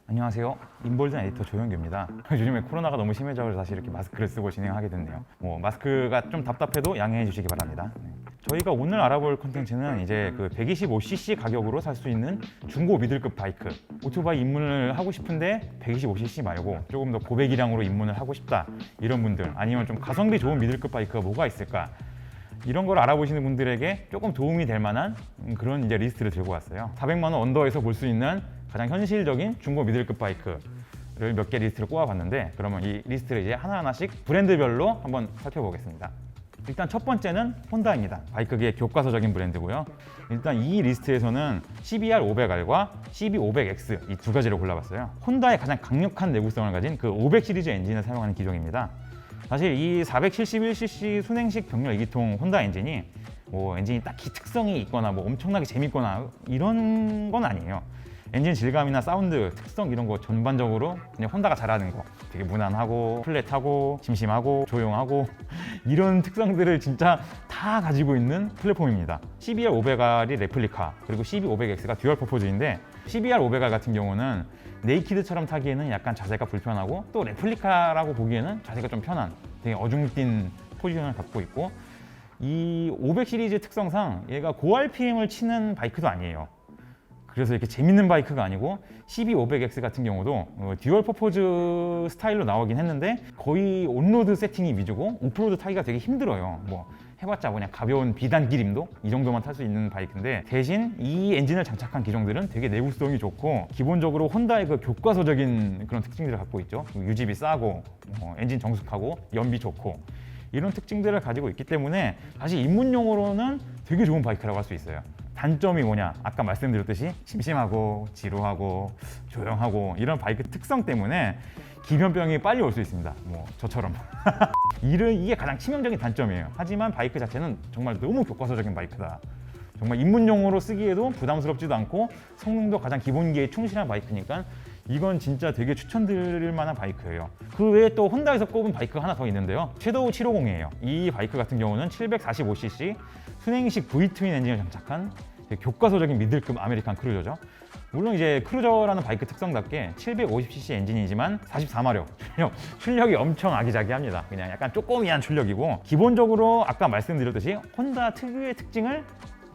안녕하세요. 인볼드 에디터 조영규입니다. 요즘에 코로나가 너무 심해져서 다시 이렇게 마스크를 쓰고 진행하게 됐네요. 마스크가 좀 답답해도 양해해 주시기 바랍니다. 저희가 오늘 알아볼 컨텐츠는 이제 그 125cc 가격으로 살 수 있는 중고 미들급 바이크. 오토바이 입문을 하고 싶은데 125cc 말고 조금 더 고배기량으로 입문을 하고 싶다. 이런 분들, 아니면 좀 가성비 좋은 미들급 바이크가 뭐가 있을까? 이런 걸 알아보시는 분들에게 조금 도움이 될 만한 그런 이제 리스트를 들고 왔어요. 400만 원 언더에서 볼 수 있는 가장 현실적인 중고 미들급 바이크를 몇 개 리스트를 꼽아봤는데, 그러면 이 리스트를 이제 하나하나씩 브랜드별로 한번 살펴보겠습니다. 일단 첫 번째는 혼다입니다. 바이크계의 교과서적인 브랜드고요. 일단 이 리스트에서는 CBR 500R과 CB 500X 이 두 가지를 골라봤어요. 혼다의 가장 강력한 내구성을 가진 그 500 시리즈 엔진을 사용하는 기종입니다. 사실 이 471cc 순행식 병렬 2기통 혼다 엔진이 엔진이 딱히 특성이 있거나 엄청나게 재밌거나 이런 건 아니에요. 엔진 질감이나 사운드, 특성 이런 거 전반적으로 그냥 혼다가 잘하는 거, 되게 무난하고 플랫하고 심심하고 조용하고 이런 특성들을 진짜 다 가지고 있는 플랫폼입니다. CBR 500R이 레플리카, 그리고 CB 500X가 듀얼 퍼포즈인데, CBR 500R 같은 경우는 네이키드처럼 타기에는 약간 자세가 불편하고, 또 레플리카라고 보기에는 자세가 좀 편한 되게 어중뛴 포지션을 갖고 있고, 이 500 시리즈 특성상 얘가 고RPM을 치는 바이크도 아니에요. 그래서 이렇게 재밌는 바이크가 아니고, CB500X 같은 경우도 듀얼 퍼포즈 스타일로 나오긴 했는데 거의 온로드 세팅이 위주고 오프로드 타기가 되게 힘들어요. 해봤자 그냥 가벼운 비단기림도 이 정도만 탈 수 있는 바이크인데, 대신 이 엔진을 장착한 기종들은 되게 내구성이 좋고, 기본적으로 혼다의 그 교과서적인 그런 특징들을 갖고 있죠. 유지비 싸고 엔진 정숙하고 연비 좋고 이런 특징들을 가지고 있기 때문에 사실 입문용으로는 되게 좋은 바이크라고 할 수 있어요. 단점이 뭐냐? 아까 말씀드렸듯이 심심하고 지루하고 조용하고 이런 바이크 특성 때문에 기변병이 빨리 올 수 있습니다. 저처럼. 이게 가장 치명적인 단점이에요. 하지만 바이크 자체는 정말 너무 교과서적인 바이크다. 정말 입문용으로 쓰기에도 부담스럽지도 않고 성능도 가장 기본기에 충실한 바이크니까 이건 진짜 되게 추천드릴 만한 바이크예요. 그 외에 또 혼다에서 꼽은 바이크가 하나 더 있는데요. 섀도우 750이에요. 이 바이크 같은 경우는 745cc 순행식 V-트윈 엔진을 장착한 교과서적인 미들급 아메리칸 크루저죠. 물론 이제 크루저라는 바이크 특성답게 750cc 엔진이지만 44마력, 출력이 엄청 아기자기합니다. 그냥 약간 쪼꼬미한 출력이고, 기본적으로 아까 말씀드렸듯이 혼다 특유의 특징을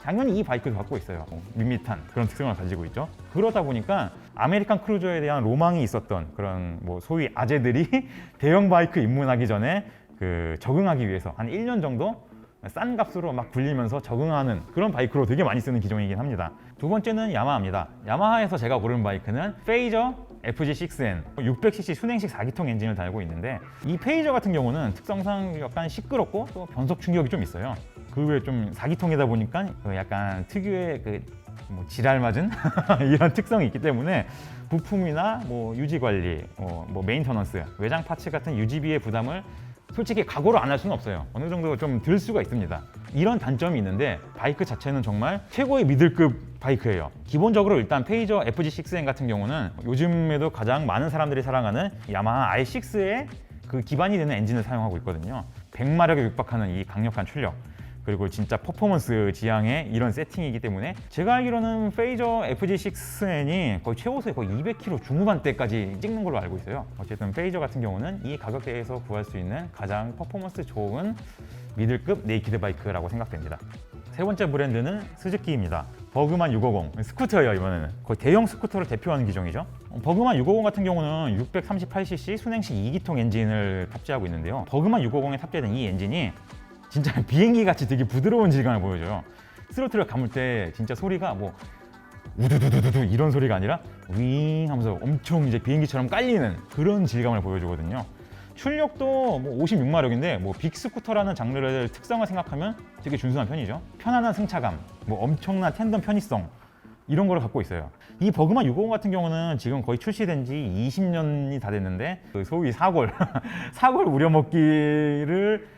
당연히 이 바이크도 갖고 있어요. 밋밋한 그런 특성을 가지고 있죠. 그러다 보니까 아메리칸 크루저에 대한 로망이 있었던 그런 소위 아재들이 대형 바이크 입문하기 전에 적응하기 위해서 한 1년 정도 싼 값으로 막 굴리면서 적응하는 그런 바이크로 되게 많이 쓰는 기종이긴 합니다. 두 번째는 야마하입니다. 야마하에서 제가 고른 바이크는 페이저 FG6N 600cc 순행식 4기통 엔진을 달고 있는데, 이 페이저 같은 경우는 특성상 약간 시끄럽고 또 변속 충격이 좀 있어요. 그 외에 좀 4기통이다 보니까 약간 특유의 지랄 맞은 이런 특성이 있기 때문에 부품이나 유지 관리, 메인터넌스, 외장 파츠 같은 유지비의 부담을 솔직히 각오를 안 할 수는 없어요. 어느 정도 좀 들 수가 있습니다. 이런 단점이 있는데 바이크 자체는 정말 최고의 미들급 바이크예요. 기본적으로 일단 페이저 FG6N 같은 경우는 요즘에도 가장 많은 사람들이 사랑하는 야마하 i6의 그 기반이 되는 엔진을 사용하고 있거든요. 100마력에 육박하는 이 강력한 출력, 그리고 진짜 퍼포먼스 지향의 이런 세팅이기 때문에, 제가 알기로는 페이저 FG6N이 거의 최고수에 거의 200km 중후반대까지 찍는 걸로 알고 있어요. 어쨌든 페이저 같은 경우는 이 가격대에서 구할 수 있는 가장 퍼포먼스 좋은 미들급 네이키드 바이크라고 생각됩니다. 세 번째 브랜드는 스즈키입니다. 버그만 650, 스쿠터예요. 이번에는 거의 대형 스쿠터를 대표하는 기종이죠. 버그만 650 같은 경우는 638cc 순행식 2기통 엔진을 탑재하고 있는데요. 버그만 650에 탑재된 이 엔진이 진짜 비행기 같이 되게 부드러운 질감을 보여줘요. 스로틀을 감을 때 진짜 소리가 우두두두두 이런 소리가 아니라 윙 하면서 엄청 이제 비행기처럼 깔리는 그런 질감을 보여주거든요. 출력도 56마력인데 빅스쿠터라는 장르의 특성을 생각하면 되게 준수한 편이죠. 편안한 승차감, 엄청난 텐덤 편의성 이런 거를 갖고 있어요. 이 버그만 650 같은 경우는 지금 거의 출시된 지 20년이 다 됐는데, 소위 사골 우려먹기를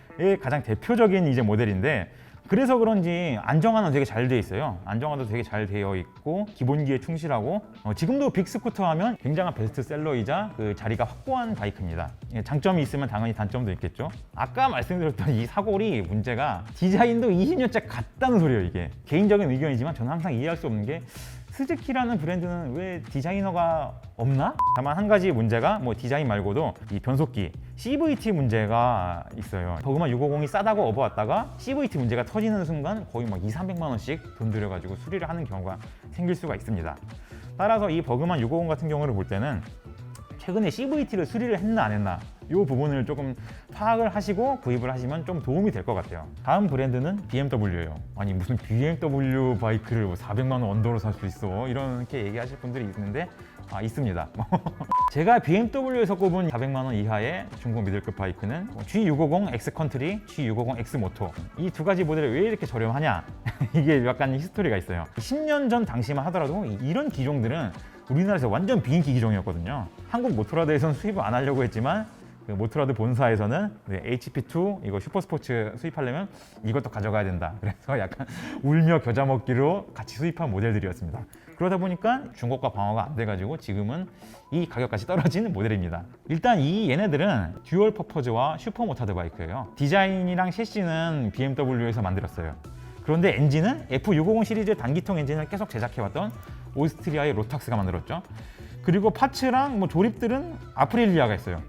가장 대표적인 이제 모델인데, 그래서 그런지 안정화는 되게 잘 돼 있어요. 안정화도 되게 잘 되어 있고 기본기에 충실하고, 지금도 빅스쿠터 하면 굉장한 베스트셀러이자 그 자리가 확고한 바이크입니다. 장점이 있으면 당연히 단점도 있겠죠. 아까 말씀드렸던 이 사골이 문제가 디자인도 20년째 같다는 소리예요. 이게 개인적인 의견이지만 저는 항상 이해할 수 없는 게, 스즈키라는 브랜드는 왜 디자이너가 없나? 다만 한 가지 문제가 뭐 디자인 말고도 이 변속기 CVT 문제가 있어요. 버그만 650이 싸다고 업어왔다가 CVT 문제가 터지는 순간 거의 막 200~300만 원씩 돈 들여가지고 수리를 하는 경우가 생길 수가 있습니다. 따라서 이 버그만 650 같은 경우를 볼 때는 최근에 CVT를 수리를 했나 안 했나 이 부분을 조금 파악을 하시고 구입을 하시면 좀 도움이 될 것 같아요. 다음 브랜드는 BMW예요. 아니 무슨 BMW 바이크를 400만 원 언더로 살 수 있어 이렇게 얘기하실 분들이 있는데 있습니다. 제가 BMW에서 꼽은 400만 원 이하의 중고 미들급 바이크는 G650 X 컨트리, G650 X 모토 이 두 가지 모델이 왜 이렇게 저렴하냐 이게 약간 히스토리가 있어요. 10년 전 당시만 하더라도 이런 기종들은 우리나라에서 완전 비인기 기종이었거든요. 한국 모토라드에서는 수입을 안 하려고 했지만 그 모토라드 본사에서는 HP2 이거 슈퍼스포츠 수입하려면 이것도 가져가야 된다. 그래서 약간 울며 겨자 먹기로 같이 수입한 모델들이었습니다. 그러다 보니까 중고가 방어가 안 돼가지고 지금은 이 가격까지 떨어진 모델입니다. 일단 얘네들은 듀얼 퍼포즈와 슈퍼 모타드 바이크예요. 디자인이랑 셰시는 BMW에서 만들었어요. 그런데 엔진은 F650 시리즈 단기통 엔진을 계속 제작해왔던 오스트리아의 로탁스가 만들었죠. 그리고 파츠랑 뭐 조립들은 아프릴리아가 있어요.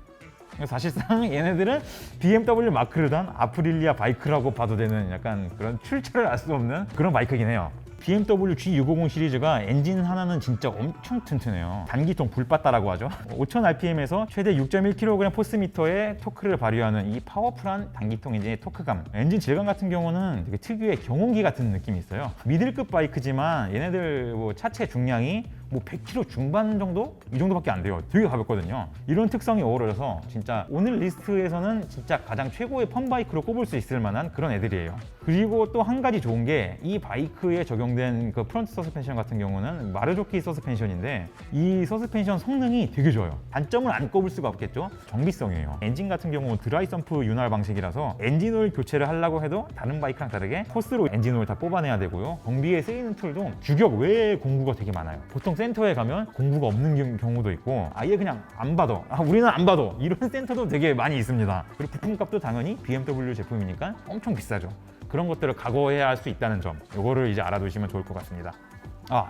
사실상 얘네들은 BMW 마크를 단 아프릴리아 바이크라고 봐도 되는 약간 그런 출처를 알 수 없는 그런 바이크긴 해요. BMW G650 시리즈가 엔진 하나는 진짜 엄청 튼튼해요. 단기통 불빠따라고 하죠. 5000rpm에서 최대 6.1kg 포스미터의 토크를 발휘하는 이 파워풀한 단기통 엔진의 토크감, 엔진 질감 같은 경우는 되게 특유의 경운기 같은 느낌이 있어요. 미들급 바이크지만 얘네들 뭐 차체 중량이 뭐 100kg 중반 정도? 이 정도밖에 안 돼요. 되게 가볍거든요. 이런 특성이 어우러져서 진짜 오늘 리스트에서는 진짜 가장 최고의 펀바이크로 꼽을 수 있을 만한 그런 애들이에요. 그리고 또 한 가지 좋은 게 이 바이크에 적용된 그 프론트 서스펜션 같은 경우는 마르조키 서스펜션인데 이 서스펜션 성능이 되게 좋아요. 단점을 안 꼽을 수가 없겠죠. 정비성이에요. 엔진 같은 경우는 드라이 썸프 윤활 방식이라서 엔진 오일 교체를 하려고 해도 다른 바이크랑 다르게 코스로 엔진 오일 다 뽑아내야 되고요. 정비에 쓰이는 툴도 규격 외의 공구가 되게 많아요. 보통 센터에 가면 공구가 없는 경우도 있고 아예 그냥 안 봐도 우리는 안 봐도 이런 센터도 되게 많이 있습니다. 그리고 부품값도 당연히 BMW 제품이니까 엄청 비싸죠. 그런 것들을 각오해야 할 수 있다는 점 이거를 이제 알아두시면 좋을 것 같습니다.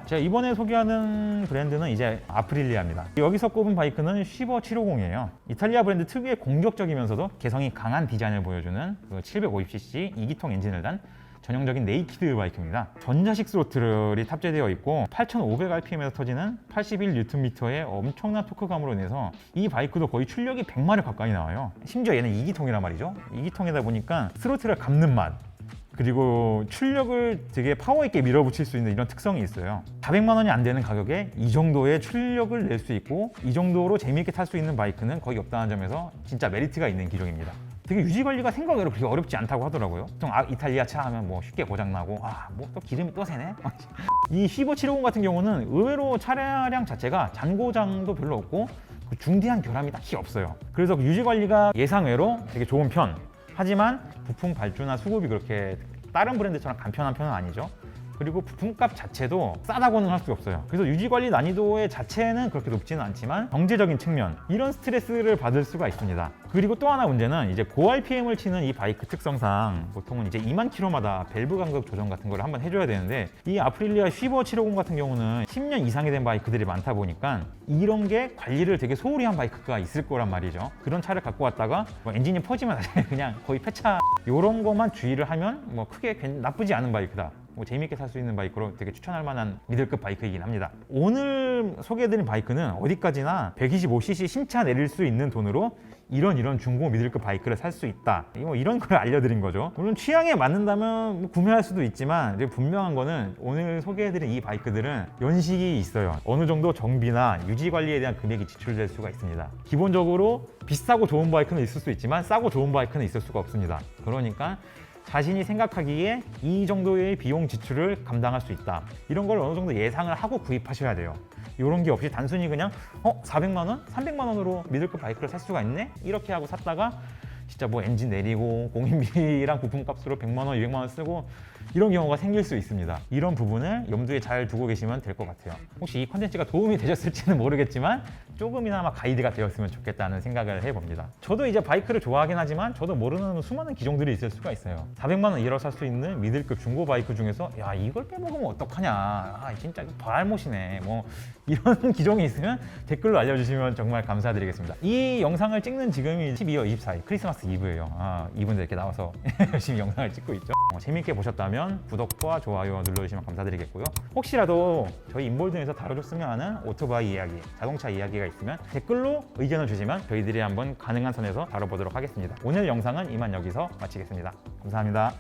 제가 이번에 소개하는 브랜드는 이제 아프릴리아입니다. 여기서 꼽은 바이크는 쉬버 750이에요. 이탈리아 브랜드 특유의 공격적이면서도 개성이 강한 디자인을 보여주는 그 750cc 2기통 엔진을 단 전형적인 네이키드 바이크입니다. 전자식 스로틀이 탑재되어 있고 8500rpm에서 터지는 81Nm의 엄청난 토크감으로 인해서 이 바이크도 거의 출력이 100마력 가까이 나와요. 심지어 얘는 2기통이란 말이죠. 2기통이다 보니까 스로틀을 감는 맛 그리고 출력을 되게 파워 있게 밀어붙일 수 있는 이런 특성이 있어요. 400만 원이 안 되는 가격에 이 정도의 출력을 낼 수 있고 이 정도로 재미있게 탈 수 있는 바이크는 거의 없다는 점에서 진짜 메리트가 있는 기종입니다. 되게 유지 관리가 생각외로 그렇게 어렵지 않다고 하더라고요. 보통 이탈리아 차 하면 뭐 쉽게 고장나고 뭐 또 기름이 또 새네? 이 쉬버 750 같은 경우는 의외로 차량 자체가 잔고장도 별로 없고 중대한 결함이 딱히 없어요. 그래서 유지 관리가 예상외로 되게 좋은 편. 하지만 부품 발주나 수급이 그렇게 다른 브랜드처럼 간편한 편은 아니죠. 그리고 부품값 자체도 싸다고는 할 수 없어요. 그래서 유지관리 난이도의 자체는 그렇게 높지는 않지만 경제적인 측면 이런 스트레스를 받을 수가 있습니다. 그리고 또 하나 문제는 이제 고RPM을 치는 이 바이크 특성상 보통은 이제 2만 킬로마다 밸브 간격 조정 같은 걸 한번 해줘야 되는데 이 아프릴리아 쉬버 750 같은 경우는 10년 이상이 된 바이크들이 많다 보니까 이런 게 관리를 되게 소홀히 한 바이크가 있을 거란 말이죠. 그런 차를 갖고 왔다가 뭐 엔진이 퍼지면 사실 그냥 거의 폐차 이런 것만 주의를 하면 뭐 크게 나쁘지 않은 바이크다. 뭐 재미있게 탈 수 있는 바이크로 되게 추천할 만한 미들급 바이크이긴 합니다. 오늘 소개해드린 바이크는 어디까지나 125cc 신차 내릴 수 있는 돈으로 이런 중고 미들급 바이크를 살 수 있다. 뭐 이런 걸 알려드린 거죠. 물론 취향에 맞는다면 뭐 구매할 수도 있지만 이제 분명한 거는 오늘 소개해드린 이 바이크들은 연식이 있어요. 어느 정도 정비나 유지 관리에 대한 금액이 지출될 수가 있습니다. 기본적으로 비싸고 좋은 바이크는 있을 수 있지만 싸고 좋은 바이크는 있을 수가 없습니다. 그러니까 자신이 생각하기에 이 정도의 비용 지출을 감당할 수 있다. 이런 걸 어느 정도 예상을 하고 구입하셔야 돼요. 이런 게 없이 단순히 그냥 400만 원? 300만 원으로 미들급 바이크를 살 수가 있네? 이렇게 하고 샀다가 진짜 뭐 엔진 내리고 공인비랑 부품값으로 100만 원, 200만 원 쓰고 이런 경우가 생길 수 있습니다. 이런 부분을 염두에 잘 두고 계시면 될 것 같아요. 혹시 이 컨텐츠가 도움이 되셨을지는 모르겠지만 조금이나마 가이드가 되었으면 좋겠다는 생각을 해봅니다. 저도 이제 바이크를 좋아하긴 하지만 저도 모르는 수많은 기종들이 있을 수가 있어요. 400만 원 이하로 살 수 있는 미들급 중고 바이크 중에서 야 이걸 빼먹으면 어떡하냐, 아 진짜 이거 발못이네, 뭐 이런 기종이 있으면 댓글로 알려주시면 정말 감사드리겠습니다. 이 영상을 찍는 지금이 12월 24일 크리스마스 이브예요. 이분들 이렇게 나와서 열심히 영상을 찍고 있죠. 재밌게 보셨다면 구독과 좋아요 눌러주시면 감사드리겠고요. 혹시라도 저희 인볼드에서 다뤄줬으면 하는 오토바이 이야기, 자동차 이야기가 있으면 댓글로 의견을 주시면 저희들이 한번 가능한 선에서 다뤄보도록 하겠습니다. 오늘 영상은 이만 여기서 마치겠습니다. 감사합니다.